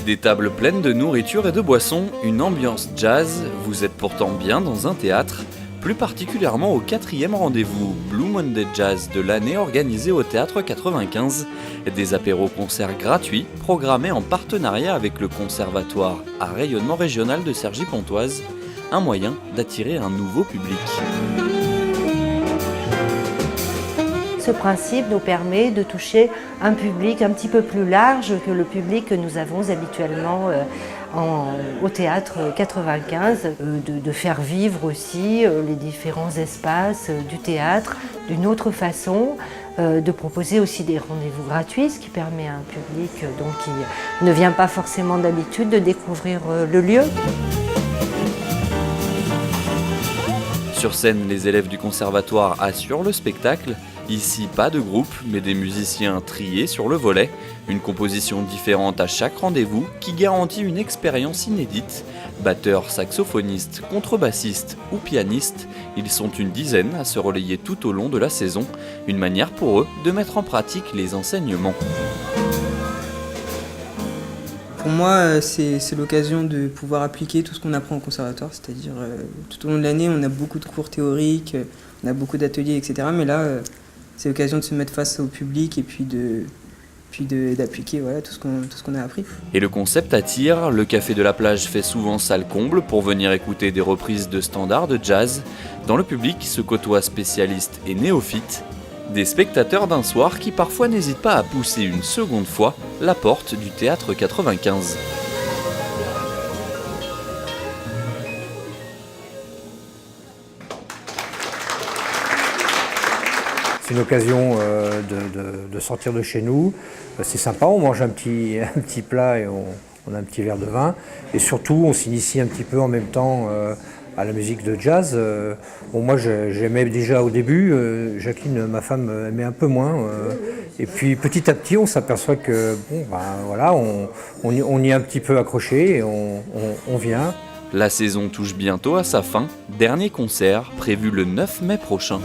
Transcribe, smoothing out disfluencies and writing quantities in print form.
Des tables pleines de nourriture et de boissons, une ambiance jazz, vous êtes pourtant bien dans un théâtre, plus particulièrement au 4e rendez-vous Blue Monday Jazz de l'année organisé au Théâtre 95, des apéros-concerts gratuits programmés en partenariat avec le Conservatoire à rayonnement régional de Cergy-Pontoise, un moyen d'attirer un nouveau public. Ce principe nous permet de toucher un public un petit peu plus large que le public que nous avons habituellement au Théâtre 95, de faire vivre aussi les différents espaces du théâtre d'une autre façon, de proposer aussi des rendez-vous gratuits, ce qui permet à un public qui ne vient pas forcément d'habitude de découvrir le lieu. Sur scène, les élèves du conservatoire assurent le spectacle. Ici, pas de groupe, mais des musiciens triés sur le volet. Une composition différente à chaque rendez-vous qui garantit une expérience inédite. Batteurs, saxophonistes, contrebassistes ou pianistes, ils sont une dizaine à se relayer tout au long de la saison. Une manière pour eux de mettre en pratique les enseignements. Pour moi, c'est l'occasion de pouvoir appliquer tout ce qu'on apprend au conservatoire, c'est-à-dire tout au long de l'année, on a beaucoup de cours théoriques, on a beaucoup d'ateliers, etc. Mais là, c'est l'occasion de se mettre face au public et puis d'appliquer voilà, tout ce qu'on a appris. Et le concept attire, le Café de la Plage fait souvent salle comble pour venir écouter des reprises de standards de jazz. Dans le public se côtoient spécialistes et néophytes, des spectateurs d'un soir qui parfois n'hésitent pas à pousser une seconde fois la porte du Théâtre 95. C'est une occasion de sortir de chez nous. C'est sympa, on mange un petit plat et on a un petit verre de vin. Et surtout, on s'initie un petit peu en même temps à la musique de jazz. Moi, j'aimais déjà au début. Jacqueline, ma femme, aimait un peu moins. Et puis, petit à petit, on s'aperçoit que voilà, on y est un petit peu accroché et on vient. La saison touche bientôt à sa fin. Dernier concert prévu le 9 mai prochain.